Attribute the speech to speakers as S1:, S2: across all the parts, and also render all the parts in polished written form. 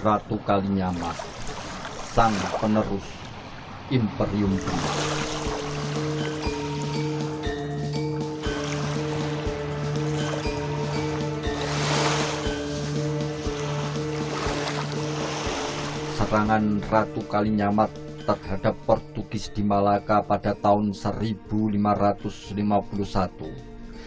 S1: Ratu Kalinyamat, sang penerus Imperium Demak. Serangan Ratu Kalinyamat terhadap Portugis di Malaka pada tahun 1551,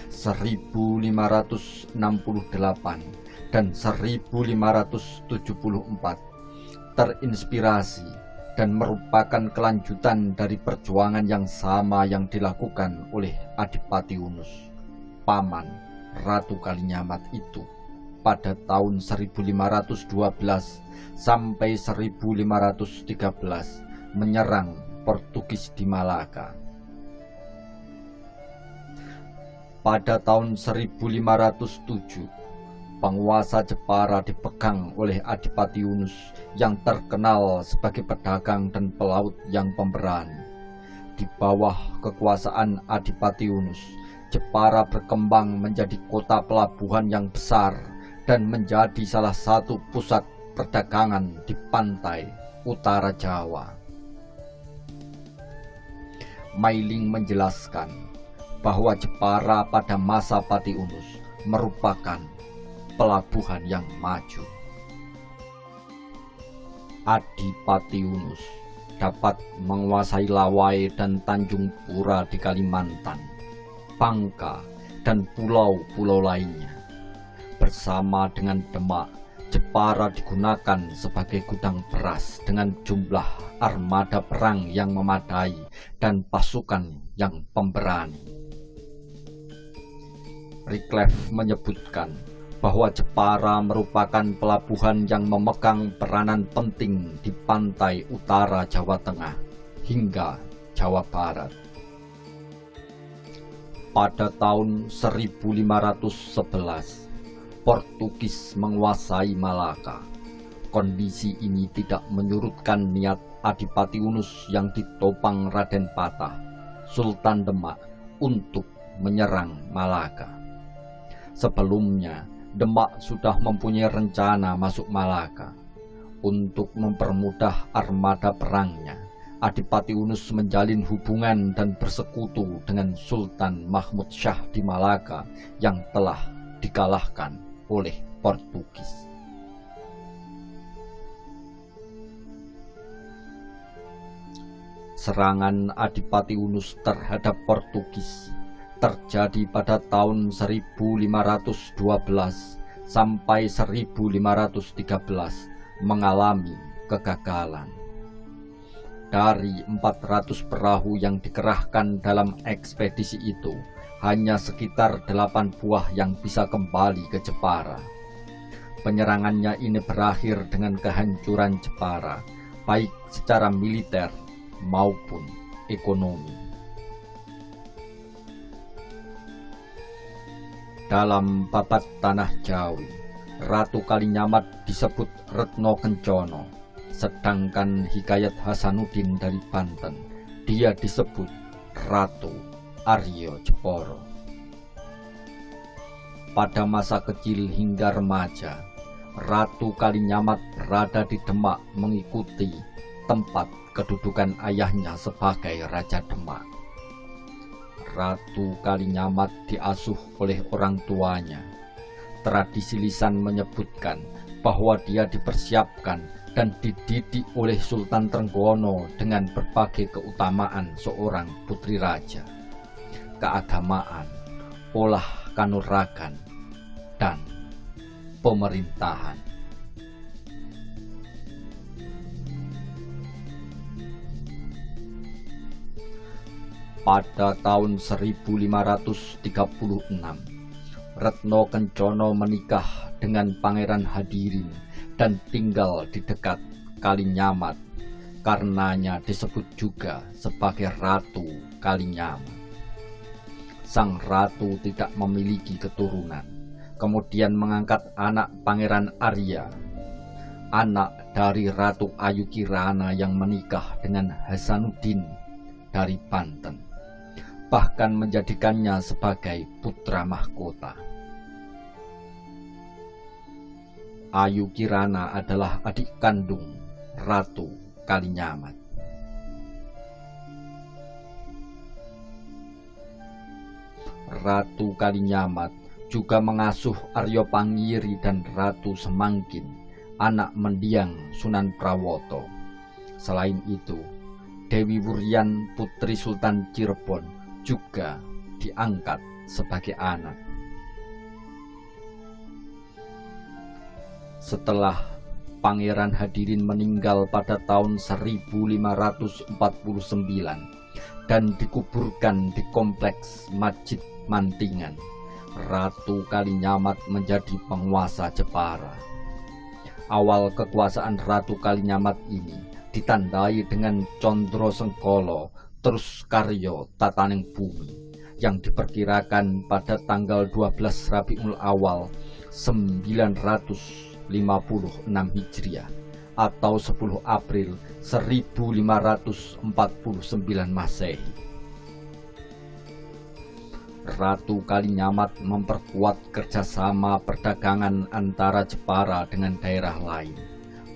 S1: 1568, dan 1574 terinspirasi dan merupakan kelanjutan dari perjuangan yang sama yang dilakukan oleh Adipati Unus, paman Ratu Kalinyamat itu, pada tahun 1512 sampai 1513 menyerang Portugis di Malaka. Pada tahun 1507, penguasa Jepara dipegang oleh Adipati Unus yang terkenal sebagai pedagang dan pelaut yang pemberani. Di bawah kekuasaan Adipati Unus, Jepara berkembang menjadi kota pelabuhan yang besar dan menjadi salah satu pusat perdagangan di pantai utara Jawa. Mailing menjelaskan bahwa Jepara pada masa Pati Unus merupakan pelabuhan yang maju. Adipati Unus dapat menguasai Lawai dan Tanjung Pura di Kalimantan, Bangka, dan pulau-pulau lainnya. Bersama dengan Demak, Jepara digunakan sebagai gudang beras dengan jumlah armada perang yang memadai dan pasukan yang pemberani. Wycliffe menyebutkan bahwa Jepara merupakan pelabuhan yang memegang peranan penting di pantai utara Jawa Tengah hingga Jawa Barat. Pada tahun 1511, Portugis menguasai Malaka. Kondisi ini tidak menyurutkan niat Adipati Unus yang ditopang Raden Patah, Sultan Demak, untuk menyerang Malaka. Sebelumnya, Demak sudah mempunyai rencana masuk Malaka. Untuk mempermudah armada perangnya, Adipati Unus menjalin hubungan dan bersekutu dengan Sultan Mahmud Shah di Malaka yang telah dikalahkan oleh Portugis. Serangan Adipati Unus terhadap Portugis terjadi pada tahun 1512 sampai 1513 mengalami kegagalan. Dari 400 perahu yang dikerahkan dalam ekspedisi itu, hanya sekitar 8 buah yang bisa kembali ke Jepara. Penyerangannya ini berakhir dengan kehancuran Jepara, baik secara militer maupun ekonomi. Dalam babat tanah Jawi, Ratu Kalinyamat disebut Retno Kencono, sedangkan Hikayat Hasanuddin dari Banten, dia disebut Ratu Aryo Jepara. Pada masa kecil hingga remaja, Ratu Kalinyamat berada di Demak mengikuti tempat kedudukan ayahnya sebagai Raja Demak. Ratu Kalinyamat diasuh oleh orang tuanya. Tradisi lisan menyebutkan bahwa dia dipersiapkan dan dididik oleh Sultan Trenggono dengan berbagai keutamaan seorang putri raja, keagamaan, olah kanuragan, dan pemerintahan. Pada tahun 1536, Retno Kencono menikah dengan Pangeran Hadirin dan tinggal di dekat Kalinyamat. Karenanya disebut juga sebagai Ratu Kalinyamat. Sang ratu tidak memiliki keturunan, kemudian mengangkat anak Pangeran Arya, anak dari Ratu Ayu Kirana yang menikah dengan Hasanuddin dari Banten, bahkan menjadikannya sebagai putra mahkota. Ayu Kirana adalah adik kandung Ratu Kalinyamat. Ratu Kalinyamat juga mengasuh Aryo Pangiri dan Ratu Semangkin, anak mendiang Sunan Prawoto. Selain itu, Dewi Wuryan putri Sultan Cirebon juga diangkat sebagai anak. Setelah Pangeran Hadirin meninggal pada tahun 1549 dan dikuburkan di kompleks Masjid Mantingan, Ratu Kalinyamat menjadi penguasa Jepara. Awal kekuasaan Ratu Kalinyamat ini ditandai dengan Condro Sengkolo terus Karyo Tataning Bumi yang diperkirakan pada tanggal 12 Rabiul Awal 956 Hijriah atau 10 April 1549 Masehi. Ratu Kalinyamat memperkuat kerjasama perdagangan antara Jepara dengan daerah lain,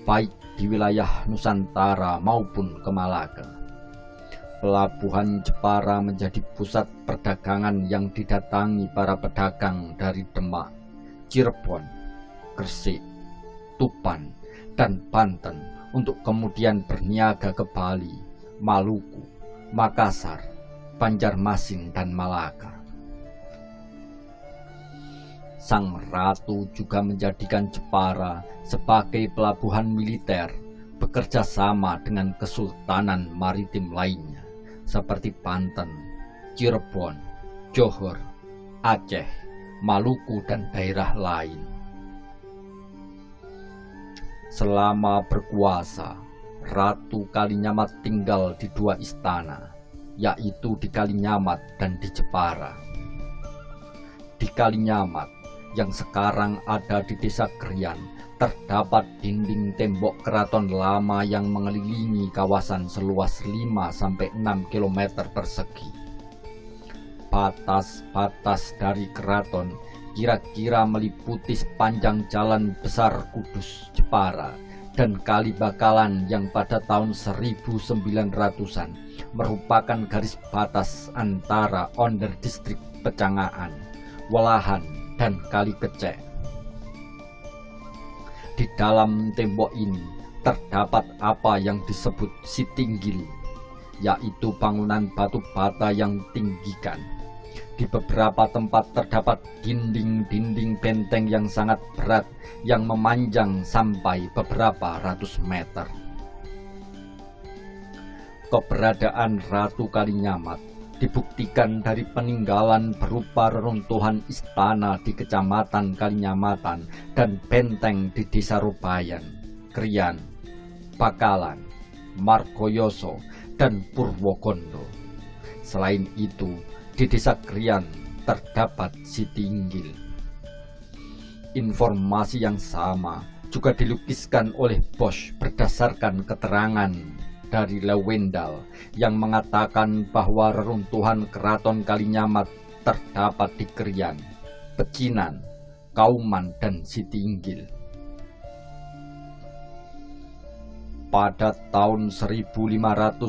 S1: baik di wilayah Nusantara maupun ke Malaka. Pelabuhan Jepara menjadi pusat perdagangan yang didatangi para pedagang dari Demak, Cirebon, Gresik, Tuban, dan Banten untuk kemudian berniaga ke Bali, Maluku, Makassar, Banjarmasin, dan Malaka. Sang Ratu juga menjadikan Jepara sebagai pelabuhan militer bekerja sama dengan kesultanan maritim lainnya seperti Banten, Cirebon, Johor, Aceh, Maluku, dan daerah lain. Selama berkuasa, Ratu Kalinyamat tinggal di dua istana, yaitu di Kalinyamat dan di Jepara. Di Kalinyamat, yang sekarang ada di Desa Krian, terdapat dinding tembok keraton lama yang mengelilingi kawasan seluas 5-6 km persegi. Batas-batas dari keraton kira-kira meliputi sepanjang jalan besar Kudus Jepara dan Kali Bakalan yang pada tahun 1900-an merupakan garis batas antara Onder Distrik Pecangaan, Welahan, dan Kali Kecek. Di dalam tembok ini terdapat apa yang disebut Sitinggil, yaitu bangunan batu bata yang tinggikan. Di beberapa tempat terdapat dinding-dinding benteng yang sangat berat yang memanjang sampai beberapa ratus meter. Keberadaan Ratu Kalinyamat dibuktikan dari peninggalan berupa reruntuhan istana di Kecamatan Kalinyamatan dan benteng di Desa Rubayan, Krian, Bakalan, Margoyoso, dan Purwokondo. Selain itu, di Desa Krian terdapat Sitinggil. Informasi yang sama juga dilukiskan oleh Bosch berdasarkan keterangan dari Lewendal yang mengatakan bahwa reruntuhan keraton Kalinyamat terdapat di Krian, Pecinan, Kauman, dan Sitinggil. Pada tahun 1579,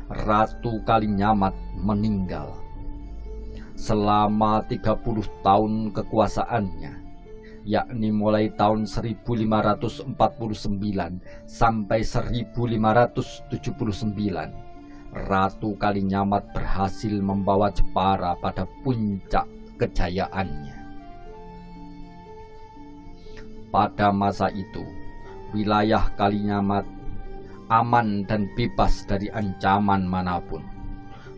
S1: Ratu Kalinyamat meninggal. Selama 30 tahun kekuasaannya, yakni mulai tahun 1549 sampai 1579, Ratu Kalinyamat berhasil membawa Jepara pada puncak kejayaannya. Pada masa itu, wilayah Kalinyamat aman dan bebas dari ancaman manapun.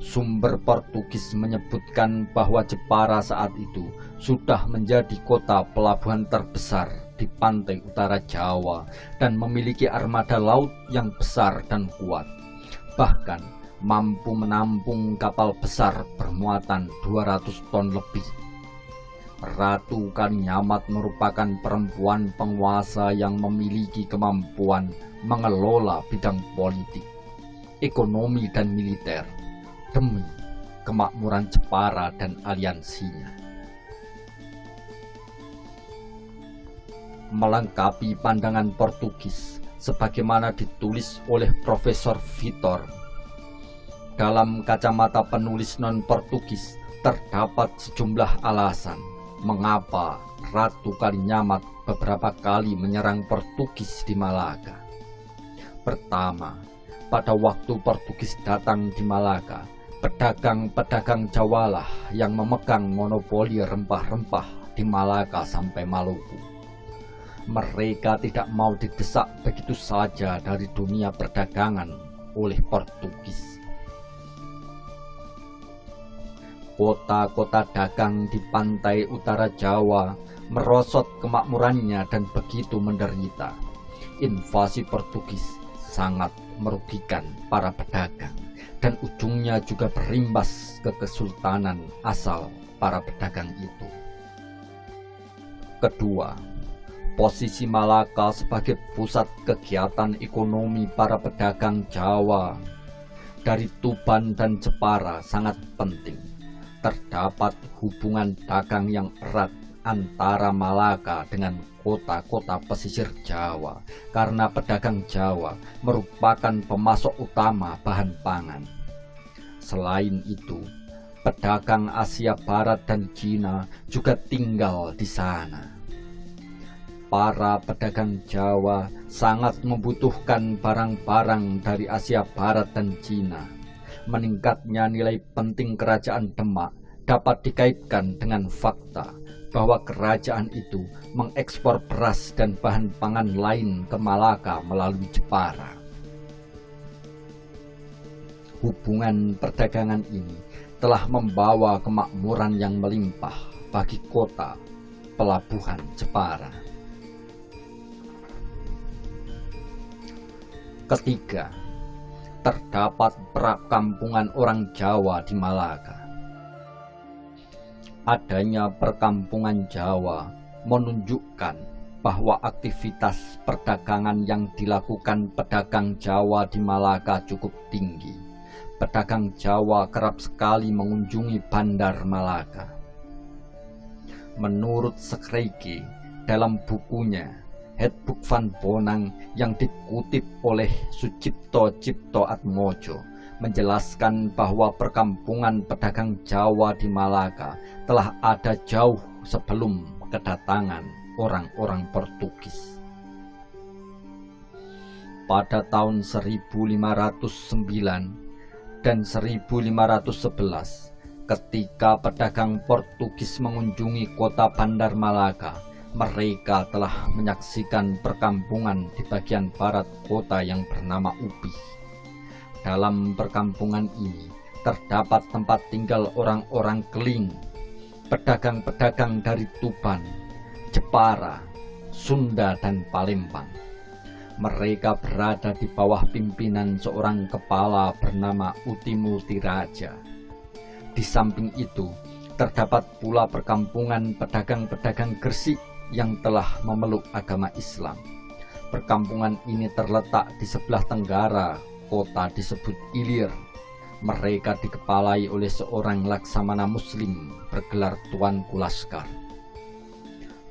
S1: Sumber Portugis menyebutkan bahwa Jepara saat itu sudah menjadi kota pelabuhan terbesar di pantai utara Jawa dan memiliki armada laut yang besar dan kuat, bahkan mampu menampung kapal besar bermuatan 200 ton lebih. Ratu Kalinyamat merupakan perempuan penguasa yang memiliki kemampuan mengelola bidang politik, ekonomi, dan militer demi kemakmuran Jepara dan aliansinya. melengkapi pandangan Portugis sebagaimana ditulis oleh Profesor Vitor. Dalam kacamata penulis non-Portugis terdapat sejumlah alasan mengapa Ratu Kalinyamat beberapa kali menyerang Portugis di Malaka. Pertama, pada waktu Portugis datang di Malaka, pedagang-pedagang Jawa lah yang memegang monopoli rempah-rempah di Malaka sampai Maluku. Mereka tidak mau didesak begitu saja dari dunia perdagangan oleh Portugis. Kota-kota dagang di pantai utara Jawa merosot kemakmurannya dan begitu menderita. Invasi Portugis sangat merugikan para pedagang dan ujungnya juga berimbas ke kesultanan asal para pedagang itu. Kedua, posisi Malaka sebagai pusat kegiatan ekonomi para pedagang Jawa dari Tuban dan Jepara sangat penting. Terdapat hubungan dagang yang erat antara Malaka dengan kota-kota pesisir Jawa karena pedagang Jawa merupakan pemasok utama bahan pangan. Selain itu, pedagang Asia Barat dan Cina juga tinggal di sana. Para pedagang Jawa sangat membutuhkan barang-barang dari Asia Barat dan Cina. Meningkatnya nilai penting kerajaan Demak dapat dikaitkan dengan fakta bahwa kerajaan itu mengekspor beras dan bahan pangan lain ke Malaka melalui Jepara. Hubungan perdagangan ini telah membawa kemakmuran yang melimpah bagi kota pelabuhan Jepara. Ketiga, terdapat perkampungan orang Jawa di Malaka. Adanya perkampungan Jawa menunjukkan bahwa aktivitas perdagangan yang dilakukan pedagang Jawa di Malaka cukup tinggi. Pedagang Jawa kerap sekali mengunjungi Bandar Malaka. Menurut Schreike dalam bukunya Handboek van Bonang yang dikutip oleh Sucipto Cipto Atmojo menjelaskan bahwa perkampungan pedagang Jawa di Malaka telah ada jauh sebelum kedatangan orang-orang Portugis. Pada tahun 1509 dan 1511, ketika pedagang Portugis mengunjungi kota Bandar Malaka, mereka telah menyaksikan perkampungan di bagian barat kota yang bernama Ubi. Dalam perkampungan ini terdapat tempat tinggal orang-orang Keling, pedagang-pedagang dari Tuban, Jepara, Sunda, dan Palembang. Mereka berada di bawah pimpinan seorang kepala bernama Utimultiraja. Di samping itu, terdapat pula perkampungan pedagang-pedagang Gresik yang telah memeluk agama Islam. Perkampungan ini terletak di sebelah tenggara kota disebut Ilir. Mereka dikepalai oleh seorang laksamana muslim bergelar Tuanku Laskar.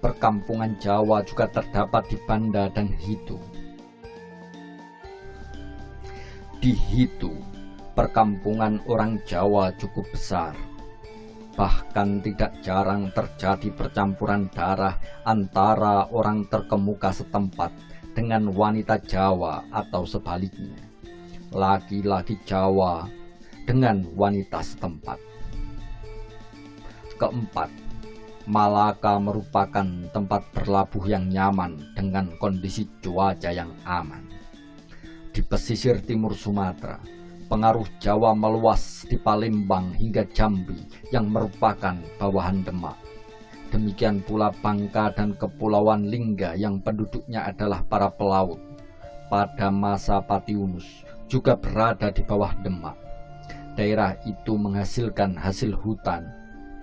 S1: Perkampungan Jawa juga terdapat di Banda dan Hitu. Di Hitu, perkampungan orang Jawa cukup besar. Bahkan tidak jarang terjadi percampuran darah antara orang terkemuka setempat dengan wanita Jawa atau sebaliknya, laki-laki Jawa dengan wanita setempat. Keempat, Malaka merupakan tempat berlabuh yang nyaman dengan kondisi cuaca yang aman. Di pesisir timur Sumatera, pengaruh Jawa meluas di Palembang hingga Jambi yang merupakan bawahan Demak. Demikian pula Bangka dan Kepulauan Lingga yang penduduknya adalah para pelaut. Pada masa Patiunus juga berada di bawah Demak. Daerah itu menghasilkan hasil hutan,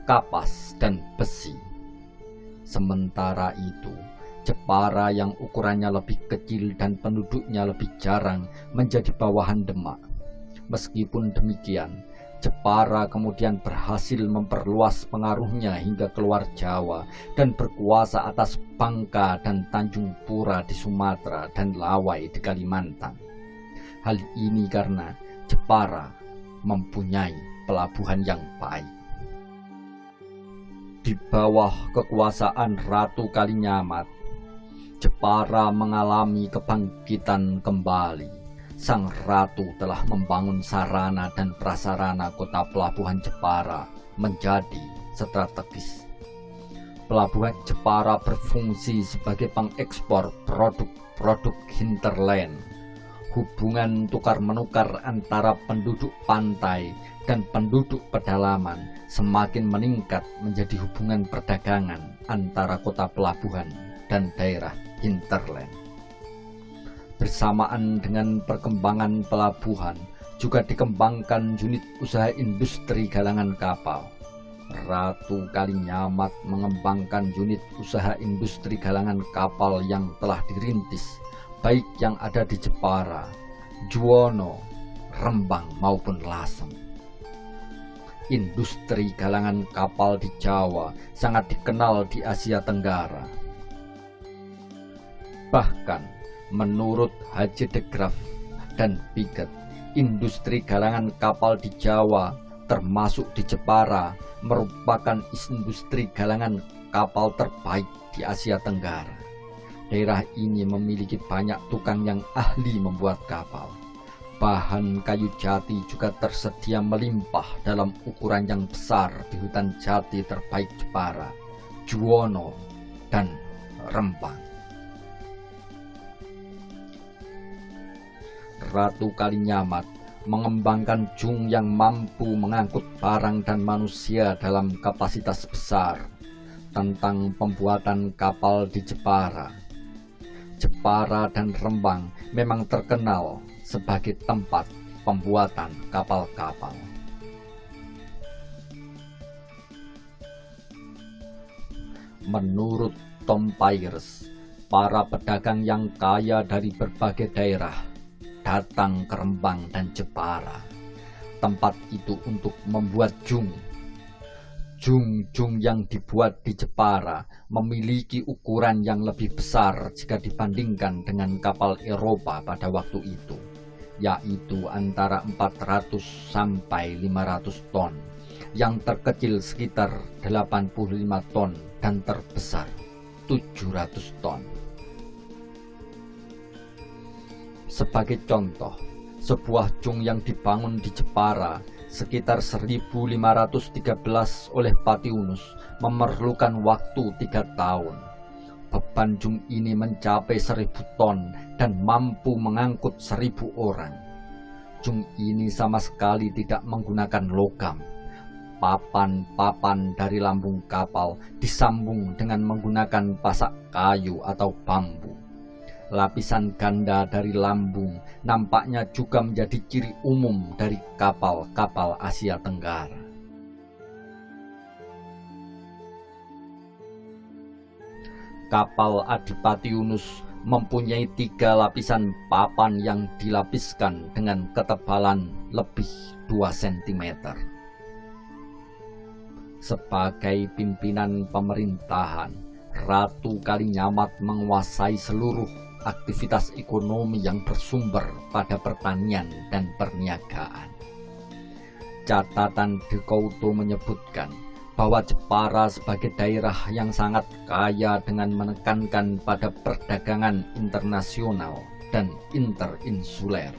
S1: kapas, dan besi. Sementara itu, Jepara yang ukurannya lebih kecil dan penduduknya lebih jarang menjadi bawahan Demak. Meskipun demikian, Jepara kemudian berhasil memperluas pengaruhnya hingga keluar Jawa dan berkuasa atas Bangka dan Tanjung Pura di Sumatera dan Lawai di Kalimantan. Hal ini karena Jepara mempunyai pelabuhan yang baik. Di bawah kekuasaan Ratu Kalinyamat, Jepara mengalami kebangkitan kembali. Sang ratu telah membangun sarana dan prasarana kota pelabuhan Jepara menjadi strategis. Pelabuhan Jepara berfungsi sebagai pengekspor produk-produk hinterland. Hubungan tukar-menukar antara penduduk pantai dan penduduk pedalaman semakin meningkat menjadi hubungan perdagangan antara kota pelabuhan dan daerah hinterland. Bersamaan dengan perkembangan pelabuhan, juga dikembangkan unit usaha industri galangan kapal. Ratu Kalinyamat mengembangkan unit usaha industri galangan kapal yang telah dirintis, baik yang ada di Jepara, Juwono, Rembang maupun Lasem. Industri galangan kapal di Jawa sangat dikenal di Asia Tenggara. Bahkan menurut Haji de Graaf dan Piket, industri galangan kapal di Jawa termasuk di Jepara merupakan industri galangan kapal terbaik di Asia Tenggara. Daerah ini memiliki banyak tukang yang ahli membuat kapal. Bahan kayu jati juga tersedia melimpah dalam ukuran yang besar di hutan jati terbaik Jepara, Juwono, dan Rembang. Ratu Kalinyamat mengembangkan jung yang mampu mengangkut barang dan manusia dalam kapasitas besar. Tentang pembuatan kapal di Jepara, Jepara dan Rembang memang terkenal sebagai tempat pembuatan kapal-kapal. Menurut Tom Pyers, para pedagang yang kaya dari berbagai daerah datang ke Rembang dan Jepara, tempat itu untuk membuat jung. Jung-jung yang dibuat di Jepara memiliki ukuran yang lebih besar jika dibandingkan dengan kapal Eropa pada waktu itu, yaitu antara 400 sampai 500 ton, yang terkecil sekitar 85 ton dan terbesar 700 ton. Sebagai contoh, sebuah jung yang dibangun di Jepara sekitar 1513 oleh Patiunus memerlukan waktu 3 tahun. Beban jung ini mencapai 1000 ton dan mampu mengangkut 1000 orang. Jung ini sama sekali tidak menggunakan logam. Papan-papan dari lambung kapal disambung dengan menggunakan pasak kayu atau bambu. Lapisan ganda dari lambung nampaknya juga menjadi ciri umum dari kapal-kapal Asia Tenggara. Kapal Adipatiunus mempunyai 3 lapisan papan yang dilapiskan dengan ketebalan lebih 2 cm. Sebagai pimpinan pemerintahan, Ratu Kalinyamat menguasai seluruh aktivitas ekonomi yang bersumber pada pertanian dan perniagaan. Catatan De Couto menyebutkan bahwa Jepara sebagai daerah yang sangat kaya dengan menekankan pada perdagangan internasional dan interinsuler.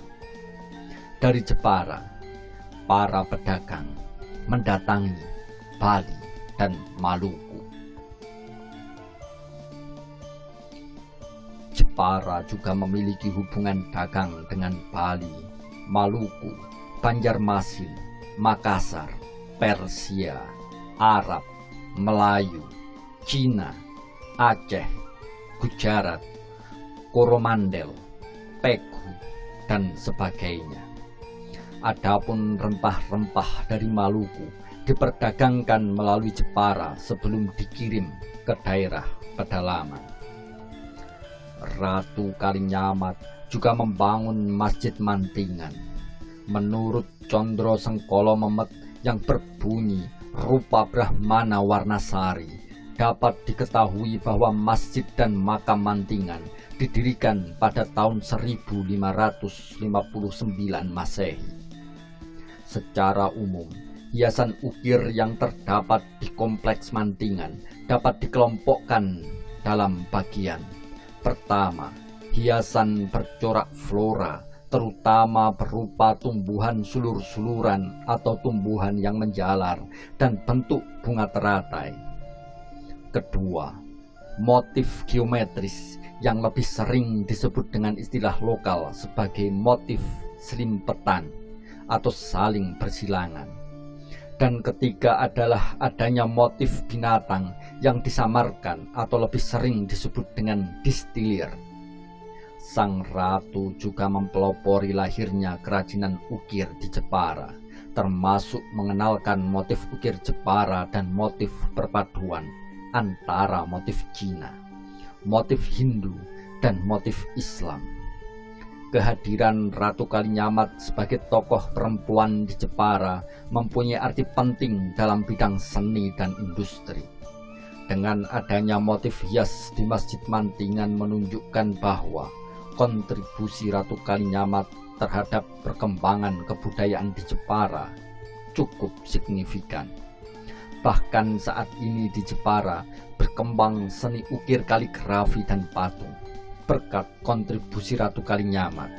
S1: Dari Jepara, para pedagang mendatangi Bali dan Maluku. Jepara juga memiliki hubungan dagang dengan Bali, Maluku, Banjarmasin, Makassar, Persia, Arab, Melayu, Cina, Aceh, Gujarat, Coromandel, Pegu, dan sebagainya. Adapun rempah-rempah dari Maluku diperdagangkan melalui Jepara sebelum dikirim ke daerah pedalaman. Ratu Kalinyamat juga membangun Masjid Mantingan. Menurut Condro Sengkolo Memet yang berbunyi rupa Brahmana Warnasari, dapat diketahui bahwa masjid dan makam Mantingan didirikan pada tahun 1559 Masehi. Secara umum, hiasan ukir yang terdapat di kompleks Mantingan dapat dikelompokkan dalam bagian pertama, hiasan bercorak flora, terutama berupa tumbuhan sulur-suluran atau tumbuhan yang menjalar dan bentuk bunga teratai. Kedua, motif geometris yang lebih sering disebut dengan istilah lokal sebagai motif selimpetan atau saling bersilangan. Dan ketiga adalah adanya motif binatang yang disamarkan atau lebih sering disebut dengan distilir. Sang ratu juga mempelopori lahirnya kerajinan ukir di Jepara, termasuk mengenalkan motif ukir Jepara dan motif perpaduan antara motif Cina, motif Hindu, dan motif Islam. Kehadiran Ratu Kalinyamat sebagai tokoh perempuan di Jepara mempunyai arti penting dalam bidang seni dan industri. Dengan adanya motif hias di Masjid Mantingan menunjukkan bahwa kontribusi Ratu Kalinyamat terhadap perkembangan kebudayaan di Jepara cukup signifikan. Bahkan saat ini di Jepara berkembang seni ukir kaligrafi dan patung berkat kontribusi Ratu Kalinyamat.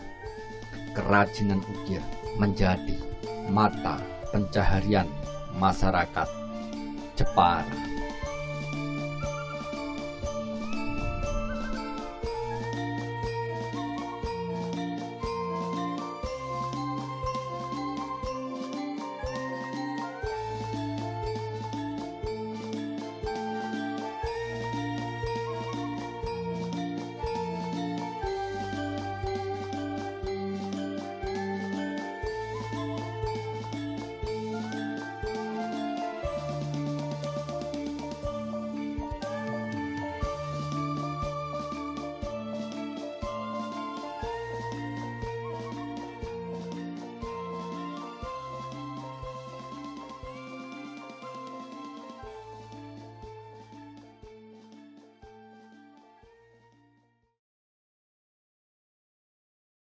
S1: Kerajinan ukir menjadi mata pencaharian masyarakat Jepara.